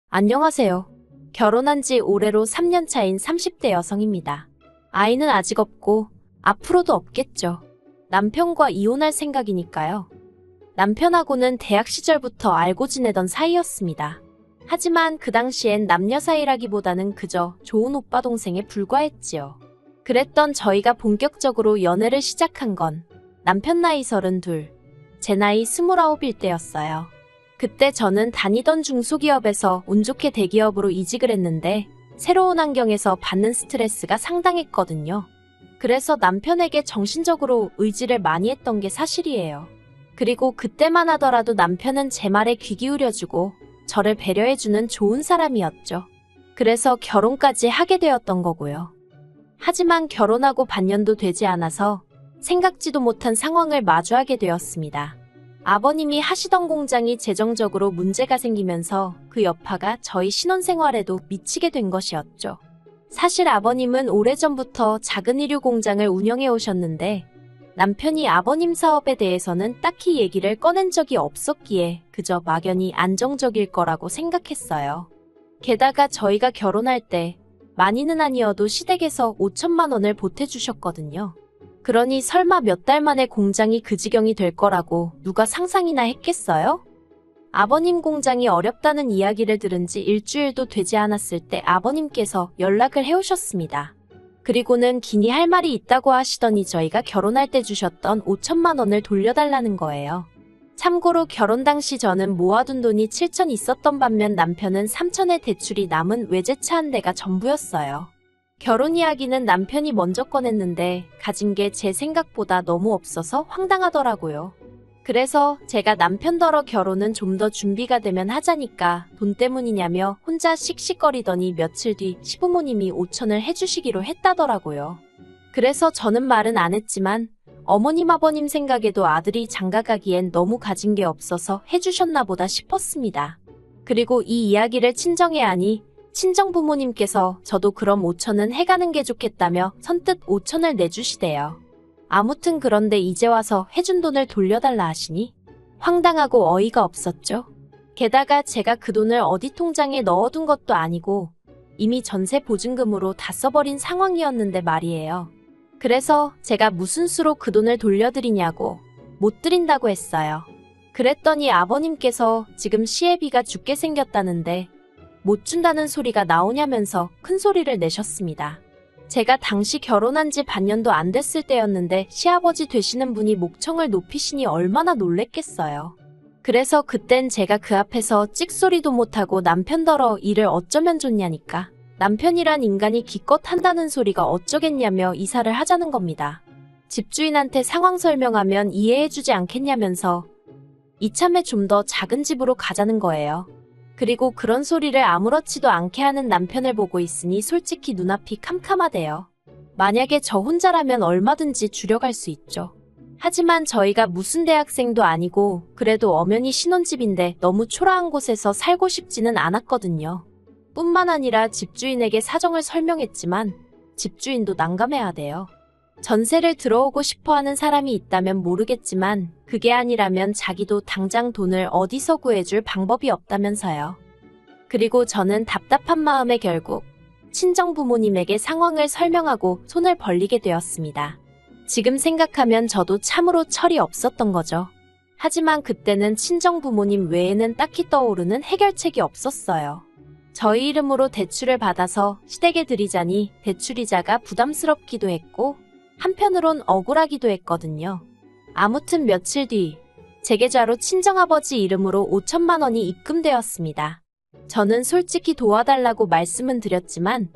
안녕하세요. 결혼한 지 올해로 3년 차인 30대 여성입니다. 아이는 아직 없고 앞으로도 없겠죠. 남편과 이혼할 생각이니까요. 남편하고는 대학 시절부터 알고 지내던 사이였습니다. 하지만 그 당시엔 남녀 사이라기보다는 그저 좋은 오빠 동생에 불과했지요. 그랬던 저희가 본격적으로 연애를 시작한 건 남편 나이 32, 제 나이 29일 때였어요. 그때 저는 다니던 중소기업에서 운 좋게 대기업으로 이직을 했는데 새로운 환경에서 받는 스트레스가 상당했거든요. 그래서 남편에게 정신적으로 의지를 많이 했던 게 사실이에요. 그리고 그때만 하더라도 남편은 제 말에 귀 기울여주고 저를 배려해주는 좋은 사람이었죠. 그래서 결혼까지 하게 되었던 거고요. 하지만 결혼하고 반년도 되지 않아서 생각지도 못한 상황을 마주하게 되었습니다. 아버님이 하시던 공장이 재정적으로 문제가 생기면서 그 여파가 저희 신혼생활에도 미치게 된 것이었죠. 사실 아버님은 오래전부터 작은 의류 공장을 운영해 오셨는데 남편이 아버님 사업에 대해서는 딱히 얘기를 꺼낸 적이 없었기에 그저 막연히 안정적일 거라고 생각했어요. 게다가 저희가 결혼할 때 많이는 아니어도 시댁에서 5천만 원을 보태주셨거든요. 그러니 설마 몇 달 만에 공장이 그 지경이 될 거라고 누가 상상이나 했겠어요? 아버님 공장이 어렵다는 이야기를 들은 지 일주일도 되지 않았을 때 아버님께서 연락을 해오셨습니다. 그리고는 기니 할 말이 있다고 하시더니 저희가 결혼할 때 주셨던 5천만 원을 돌려달라는 거예요. 참고로 결혼 당시 저는 모아둔 돈이 7천 있었던 반면 남편은 3천의 대출이 남은 외제차 한 대가 전부였어요. 결혼 이야기는 남편이 먼저 꺼냈는데 가진 게 제 생각보다 너무 없어서 황당하더라고요. 그래서 제가 남편더러 결혼은 좀 더 준비가 되면 하자니까 돈 때문이냐며 혼자 씩씩거리더니 며칠 뒤 시부모님이 5천을 해주시기로 했다더라고요. 그래서 저는 말은 안 했지만 어머님 아버님 생각에도 아들이 장가가기엔 너무 가진 게 없어서 해주셨나 보다 싶었습니다. 그리고 이 이야기를 친정에 하니 친정 부모님께서 저도 그럼 5천은 해가는 게 좋겠다며 선뜻 5천을 내주시대요. 아무튼 그런데 이제 와서 해준 돈을 돌려달라 하시니 황당하고 어이가 없었죠. 게다가 제가 그 돈을 어디 통장에 넣어둔 것도 아니고 이미 전세 보증금으로 다 써버린 상황이었는데 말이에요. 그래서 제가 무슨 수로 그 돈을 돌려드리냐고 못 드린다고 했어요. 그랬더니 아버님께서 지금 시애비가 죽게 생겼다는데 못 준다는 소리가 나오냐면서 큰 소리를 내셨습니다. 제가 당시 결혼한 지 반년도 안 됐을 때였는데 시아버지 되시는 분이 목청을 높이시니 얼마나 놀랬겠어요. 그래서 그땐 제가 그 앞에서 찍소리도 못하고 남편더러 일을 어쩌면 좋냐니까 남편이란 인간이 기껏 한다는 소리가 어쩌겠냐며 이사를 하자는 겁니다. 집주인한테 상황 설명하면 이해해주지 않겠냐면서 이참에 좀 더 작은 집으로 가자는 거예요. 그리고 그런 소리를 아무렇지도 않게 하는 남편을 보고 있으니 솔직히 눈앞이 캄캄하대요. 만약에 저 혼자라면 얼마든지 줄여갈 수 있죠. 하지만 저희가 무슨 대학생도 아니고 그래도 엄연히 신혼집인데 너무 초라한 곳에서 살고 싶지는 않았거든요. 뿐만 아니라 집주인에게 사정을 설명했지만 집주인도 난감해야 돼요. 전세를 들어오고 싶어하는 사람이 있다면 모르겠지만 그게 아니라면 자기도 당장 돈을 어디서 구해줄 방법이 없다면서요. 그리고 저는 답답한 마음에 결국 친정 부모님에게 상황을 설명하고 손을 벌리게 되었습니다. 지금 생각하면 저도 참으로 철이 없었던 거죠. 하지만 그때는 친정 부모님 외에는 딱히 떠오르는 해결책이 없었어요. 저희 이름으로 대출을 받아서 시댁에 드리자니 대출이자가 부담스럽기도 했고 한편으론 억울하기도 했거든요. 아무튼 며칠 뒤 제 계좌로 친정아버지 이름으로 5천만 원이 입금되었습니다. 저는 솔직히 도와달라고 말씀은 드렸지만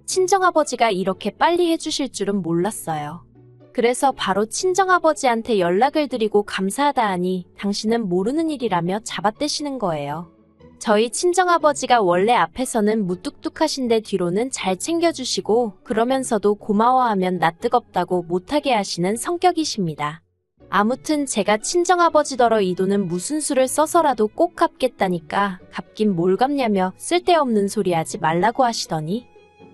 친정아버지가 이렇게 빨리 해주실 줄은 몰랐어요. 그래서 바로 친정아버지한테 연락을 드리고 감사하다 하니 당신은 모르는 일이라며 잡아떼시는 거예요. 저희 친정아버지가 원래 앞에서는 무뚝뚝하신데 뒤로는 잘 챙겨주시고 그러면서도 고마워하면 나 뜨겁다고 못하게 하시는 성격이십니다. 아무튼 제가 친정아버지더러 이 돈은 무슨 수를 써서라도 꼭 갚겠다니까 갚긴 뭘 갚냐며 쓸데없는 소리 하지 말라고 하시더니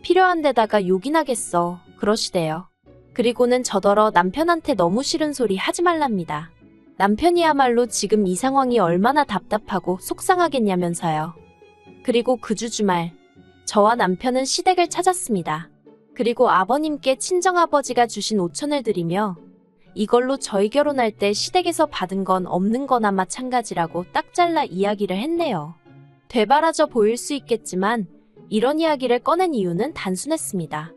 필요한 데다가 욕이 나겠어 그러시대요. 그리고는 저더러 남편한테 너무 싫은 소리 하지 말랍니다. 남편이야말로 지금 이 상황이 얼마나 답답하고 속상하겠냐면서요. 그리고 그 주 주말, 저와 남편은 시댁을 찾았습니다. 그리고 아버님께 친정아버지가 주신 5천을 드리며 이걸로 저희 결혼할 때 시댁에서 받은 건 없는 거나 마찬가지라고 딱 잘라 이야기를 했네요. 되바라져 보일 수 있겠지만 이런 이야기를 꺼낸 이유는 단순했습니다.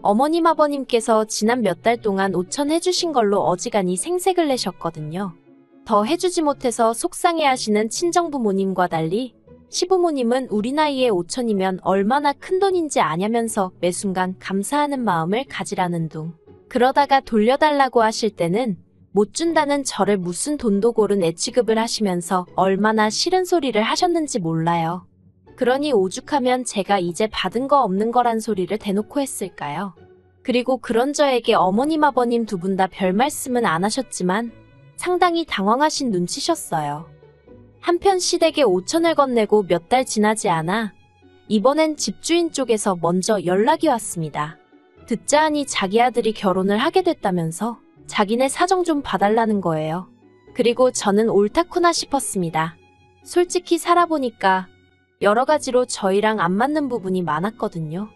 어머님 아버님께서 지난 몇 달 동안 5천 해주신 걸로 어지간히 생색을 내셨거든요. 더 해주지 못해서 속상해하시는 친정부모님과 달리 시부모님은 우리 나이에 5천이면 얼마나 큰 돈인지 아냐면서 매 순간 감사하는 마음을 가지라는 둥. 그러다가 돌려달라고 하실 때는 못 준다는 저를 무슨 돈도 고른 애취급을 하시면서 얼마나 싫은 소리를 하셨는지 몰라요. 그러니 오죽하면 제가 이제 받은 거 없는 거란 소리를 대놓고 했을까요? 그리고 그런 저에게 어머님 아버님 두 분 다 별 말씀은 안 하셨지만 상당히 당황하신 눈치셨어요. 한편 시댁에 5천을 건네고 몇 달 지나지 않아 이번엔 집주인 쪽에서 먼저 연락이 왔습니다. 듣자 하니 자기 아들이 결혼을 하게 됐다면서 자기네 사정 좀 봐달라는 거예요. 그리고 저는 옳다구나 싶었습니다. 솔직히 살아보니까 여러 가지로 저희랑 안 맞는 부분이 많았거든요.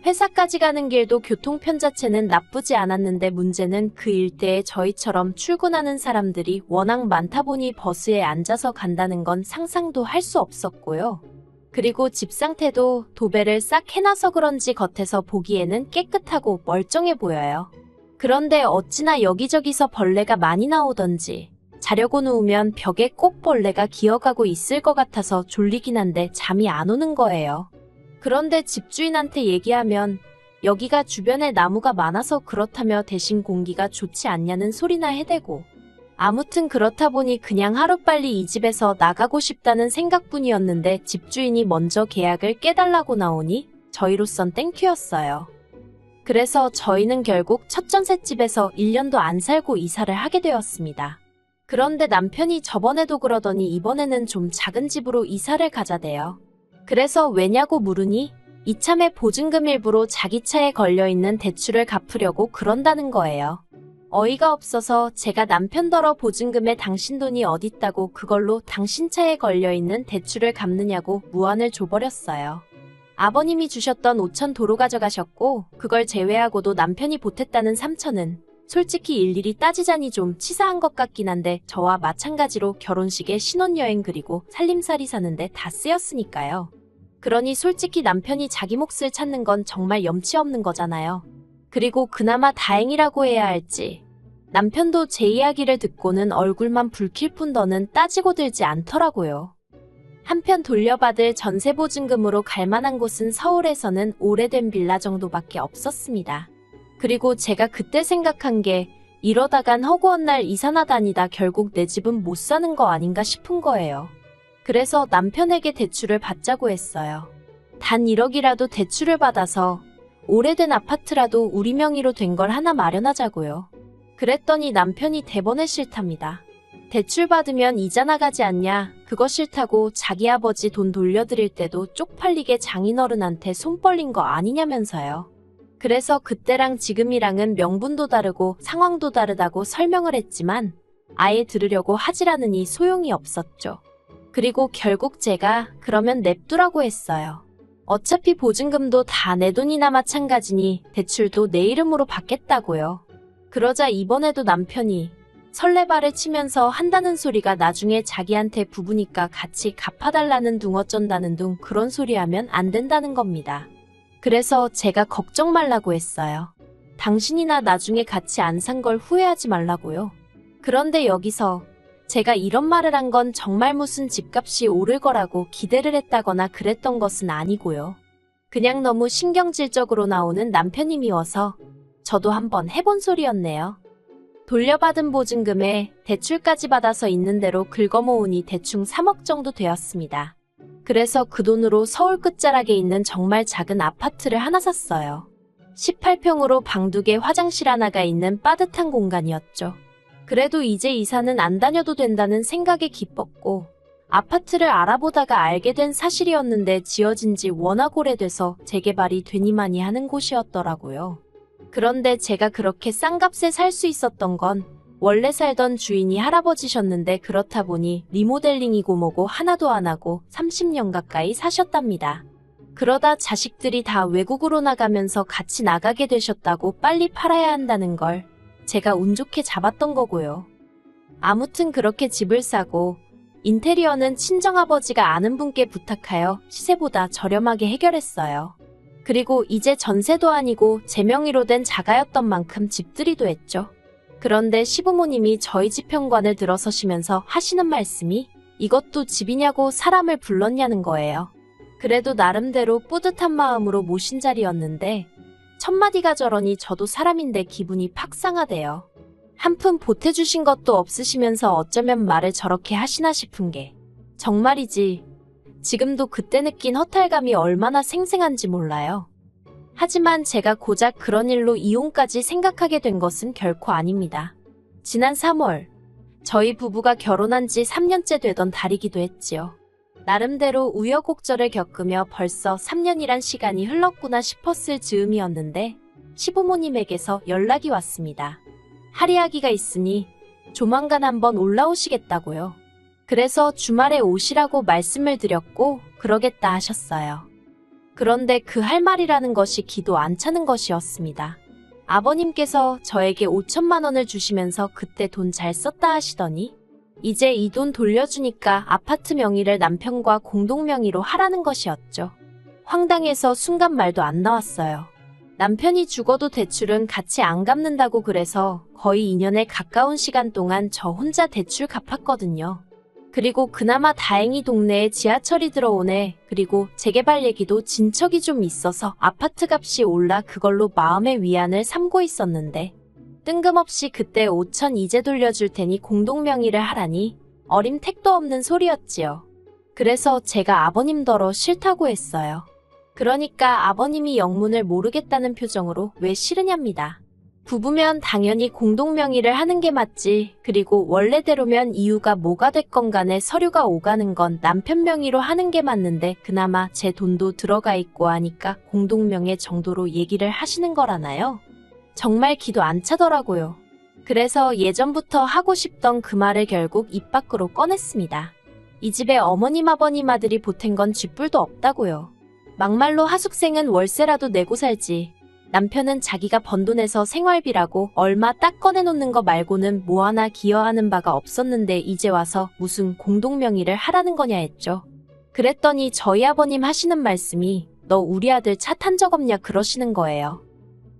회사까지 가는 길도 교통편 자체는 나쁘지 않았는데 문제는 그 일대에 저희처럼 출근하는 사람들이 워낙 많다 보니 버스에 앉아서 간다는 건 상상도 할 수 없었고요. 그리고 집 상태도 도배를 싹 해놔서 그런지 겉에서 보기에는 깨끗하고 멀쩡해 보여요. 그런데 어찌나 여기저기서 벌레가 많이 나오던지 자려고 누우면 벽에 꼭 벌레가 기어가고 있을 것 같아서 졸리긴 한데 잠이 안 오는 거예요. 그런데 집주인한테 얘기하면 여기가 주변에 나무가 많아서 그렇다며 대신 공기가 좋지 않냐는 소리나 해대고 아무튼 그렇다 보니 그냥 하루빨리 이 집에서 나가고 싶다는 생각뿐이었는데 집주인이 먼저 계약을 깨달라고 나오니 저희로선 땡큐였어요. 그래서 저희는 결국 첫 전셋집에서 1년도 안 살고 이사를 하게 되었습니다. 그런데 남편이 저번에도 그러더니 이번에는 좀 작은 집으로 이사를 가자대요. 그래서 왜냐고 물으니 이참에 보증금 일부로 자기 차에 걸려있는 대출을 갚으려고 그런다는 거예요. 어이가 없어서 제가 남편더러 보증금에 당신 돈이 어딨다고 그걸로 당신 차에 걸려있는 대출을 갚느냐고 무안을 줘버렸어요. 아버님이 주셨던 5천 도로 가져가셨고 그걸 제외하고도 남편이 보탰다는 3천은 솔직히 일일이 따지자니 좀 치사한 것 같긴 한데 저와 마찬가지로 결혼식에 신혼여행 그리고 살림살이 사는데 다 쓰였으니까요. 그러니 솔직히 남편이 자기 몫을 찾는 건 정말 염치 없는 거잖아요. 그리고 그나마 다행이라고 해야 할지 남편도 제 이야기를 듣고는 얼굴만 붉힐 뿐 더는 따지고 들지 않더라고요. 한편 돌려받을 전세보증금으로 갈 만한 곳은 서울에서는 오래된 빌라 정도밖에 없었습니다. 그리고 제가 그때 생각한 게 이러다간 허구한 날 이사나 다니다 결국 내 집은 못 사는 거 아닌가 싶은 거예요. 그래서 남편에게 대출을 받자고 했어요. 단 1억이라도 대출을 받아서 오래된 아파트라도 우리 명의로 된 걸 하나 마련하자고요. 그랬더니 남편이 대번에 싫답니다. 대출 받으면 이자 나가지 않냐, 그거 싫다고 자기 아버지 돈 돌려드릴 때도 쪽팔리게 장인어른한테 손 벌린 거 아니냐면서요. 그래서 그때랑 지금이랑은 명분도 다르고 상황도 다르다고 설명을 했지만 아예 들으려고 하질 않으니 소용이 없었죠. 그리고 결국 제가 그러면 냅두라고 했어요. 어차피 보증금도 다 내 돈이나 마찬가지니 대출도 내 이름으로 받겠다고요. 그러자 이번에도 남편이 설레발을 치면서 한다는 소리가 나중에 자기한테 부부니까 같이 갚아달라는 둥 어쩐다는 둥 그런 소리 하면 안 된다는 겁니다. 그래서 제가 걱정 말라고 했어요. 당신이나 나중에 같이 안 산 걸 후회하지 말라고요. 그런데 여기서 제가 이런 말을 한 건 정말 무슨 집값이 오를 거라고 기대를 했다거나 그랬던 것은 아니고요. 그냥 너무 신경질적으로 나오는 남편이 미워서 저도 한번 해본 소리였네요. 돌려받은 보증금에 대출까지 받아서 있는 대로 긁어모으니 대충 3억 정도 되었습니다. 그래서 그 돈으로 서울 끝자락에 있는 정말 작은 아파트를 하나 샀어요. 18평으로 방 2개 화장실 하나가 있는 빠듯한 공간이었죠. 그래도 이제 이사는 안 다녀도 된다는 생각에 기뻤고 아파트를 알아보다가 알게 된 사실이었는데 지어진 지 워낙 오래돼서 재개발이 되니마니 하는 곳이었더라고요. 그런데 제가 그렇게 싼 값에 살 수 있었던 건 원래 살던 주인이 할아버지셨는데 그렇다 보니 리모델링이고 뭐고 하나도 안 하고 30년 가까이 사셨답니다. 그러다 자식들이 다 외국으로 나가면서 같이 나가게 되셨다고 빨리 팔아야 한다는 걸 제가 운 좋게 잡았던 거고요. 아무튼 그렇게 집을 사고 인테리어는 친정아버지가 아는 분께 부탁하여 시세보다 저렴하게 해결했어요. 그리고 이제 전세도 아니고 제 명의로 된 자가였던 만큼 집들이도 했죠. 그런데 시부모님이 저희 집 현관을 들어서시면서 하시는 말씀이 이것도 집이냐고 사람을 불렀냐는 거예요. 그래도 나름대로 뿌듯한 마음으로 모신 자리였는데 첫마디가 저러니 저도 사람인데 기분이 팍 상하대요. 한 푼 보태주신 것도 없으시면서 어쩌면 말을 저렇게 하시나 싶은 게 정말이지 지금도 그때 느낀 허탈감이 얼마나 생생한지 몰라요. 하지만 제가 고작 그런 일로 이혼까지 생각하게 된 것은 결코 아닙니다. 지난 3월 저희 부부가 결혼한 지 3년째 되던 달이기도 했지요. 나름대로 우여곡절을 겪으며 벌써 3년이란 시간이 흘렀구나 싶었을 즈음이었는데 시부모님에게서 연락이 왔습니다. 할이야기가 있으니 조만간 한번 올라오시겠다고요. 그래서 주말에 오시라고 말씀을 드렸고 그러겠다 하셨어요. 그런데 그 할 말이라는 것이 기도 안 차는 것이었습니다. 아버님께서 저에게 5천만 원을 주시면서 그때 돈 잘 썼다 하시더니 이제 이 돈 돌려주니까 아파트 명의를 남편과 공동 명의로 하라는 것이었죠. 황당해서 순간 말도 안 나왔어요. 남편이 죽어도 대출은 같이 안 갚는다고 그래서 거의 2년에 가까운 시간 동안 저 혼자 대출 갚았거든요. 그리고 그나마 다행히 동네에 지하철이 들어오네. 그리고 재개발 얘기도 진척이 좀 있어서 아파트 값이 올라 그걸로 마음의 위안을 삼고 있었는데 뜬금없이 그때 5천 이제 돌려줄 테니 공동명의를 하라니 어림택도 없는 소리였지요. 그래서 제가 아버님더러 싫다고 했어요. 그러니까 아버님이 영문을 모르겠다는 표정으로 왜 싫으냐입니다. 부부면 당연히 공동명의를 하는 게 맞지. 그리고 원래대로면 이유가 뭐가 됐건 간에 서류가 오가는 건 남편 명의로 하는 게 맞는데 그나마 제 돈도 들어가 있고 하니까 공동명의 정도로 얘기를 하시는 거라나요? 정말 기도 안 차더라고요. 그래서 예전부터 하고 싶던 그 말을 결국 입 밖으로 꺼냈습니다. 이 집에 어머님 아버님 아들이 보탠 건 쥐뿔도 없다고요. 막말로 하숙생은 월세라도 내고 살지. 남편은 자기가 번 돈에서 생활비라고 얼마 딱 꺼내놓는 거 말고는 뭐 하나 기여하는 바가 없었는데 이제 와서 무슨 공동명의를 하라는 거냐 했죠. 그랬더니 저희 아버님 하시는 말씀이 너 우리 아들 차 탄 적 없냐 그러시는 거예요.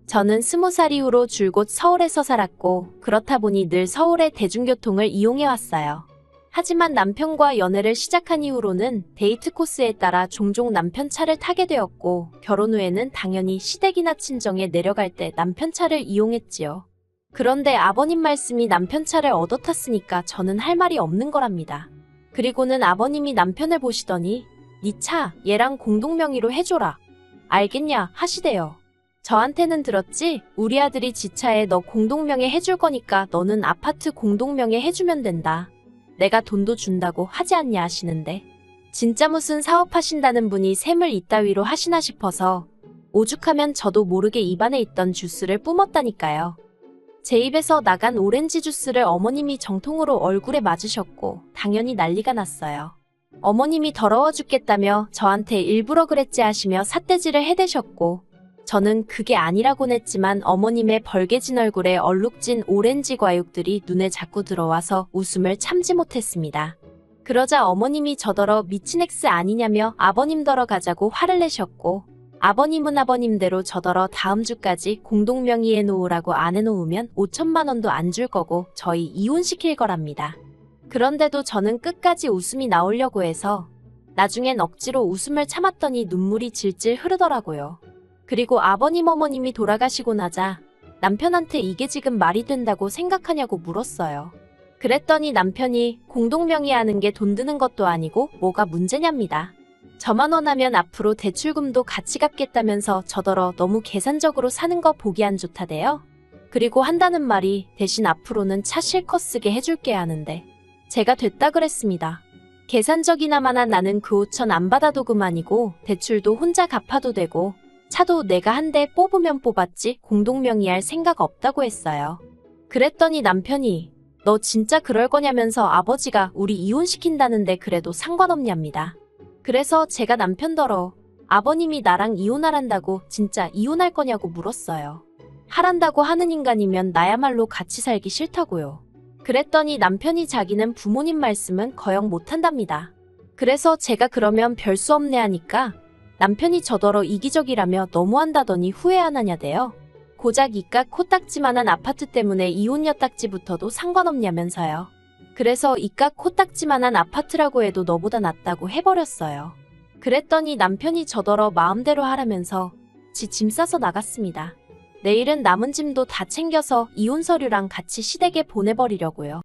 저는 20살 이후로 줄곧 서울에서 살았고 그렇다 보니 늘 서울의 대중교통을 이용해왔어요. 하지만 남편과 연애를 시작한 이후로는 데이트 코스에 따라 종종 남편 차를 타게 되었고 결혼 후에는 당연히 시댁이나 친정에 내려갈 때 남편 차를 이용했지요. 그런데 아버님 말씀이 남편 차를 얻어 탔으니까 저는 할 말이 없는 거랍니다. 그리고는 아버님이 남편을 보시더니 니 차 얘랑 공동명의로 해줘라. 알겠냐 하시대요. 저한테는 들었지? 우리 아들이 지 차에 너 공동명의 해줄 거니까 너는 아파트 공동명의 해주면 된다. 내가 돈도 준다고 하지 않냐 하시는데 진짜 무슨 사업하신다는 분이 셈을 이따위로 하시나 싶어서 오죽하면 저도 모르게 입안에 있던 주스를 뿜었다니까요. 제 입에서 나간 오렌지 주스를 어머님이 정통으로 얼굴에 맞으셨고 당연히 난리가 났어요. 어머님이 더러워 죽겠다며 저한테 일부러 그랬지 하시며 삿대질을 해대셨고 저는 그게 아니라곤 했지만 어머님의 벌개진 얼굴에 얼룩진 오렌지 과육들이 눈에 자꾸 들어와서 웃음을 참지 못했습니다. 그러자 어머님이 저더러 미친 엑스 아니냐며 아버님더러 가자고 화를 내셨고 아버님은 아버님대로 저더러 다음 주까지 공동명의해 놓으라고 안 해놓으면 5천만 원도 안 줄 거고 저희 이혼시킬 거랍니다. 그런데도 저는 끝까지 웃음이 나오려고 해서 나중엔 억지로 웃음을 참았더니 눈물이 질질 흐르더라고요. 그리고 아버님 어머님이 돌아가시고 나자 남편한테 이게 지금 말이 된다고 생각하냐고 물었어요. 그랬더니 남편이 공동명의하는 게 돈 드는 것도 아니고 뭐가 문제냐입니다. 저만 원하면 앞으로 대출금도 같이 갚겠다면서 저더러 너무 계산적으로 사는 거 보기 안 좋다대요. 그리고 한다는 말이 대신 앞으로는 차 실컷 쓰게 해줄게 하는데 제가 됐다 그랬습니다. 계산적이나마나 나는 그 5천 안 받아도 그만이고 대출도 혼자 갚아도 되고 차도 내가 한 대 뽑으면 뽑았지 공동명의할 생각 없다고 했어요. 그랬더니 남편이 너 진짜 그럴 거냐면서 아버지가 우리 이혼시킨다는데 그래도 상관없냐입니다. 그래서 제가 남편더러 아버님이 나랑 이혼하란다고 진짜 이혼할 거냐고 물었어요. 하란다고 하는 인간이면 나야말로 같이 살기 싫다고요. 그랬더니 남편이 자기는 부모님 말씀은 거역 못한답니다. 그래서 제가 그러면 별 수 없네 하니까 남편이 저더러 이기적이라며 너무한다더니 후회 안 하냐대요. 고작 이깟 코딱지만한 아파트 때문에 이혼녀 딱지부터도 상관없냐면서요. 그래서 이깟 코딱지만한 아파트라고 해도 너보다 낫다고 해버렸어요. 그랬더니 남편이 저더러 마음대로 하라면서 지 짐 싸서 나갔습니다. 내일은 남은 짐도 다 챙겨서 이혼 서류랑 같이 시댁에 보내버리려고요.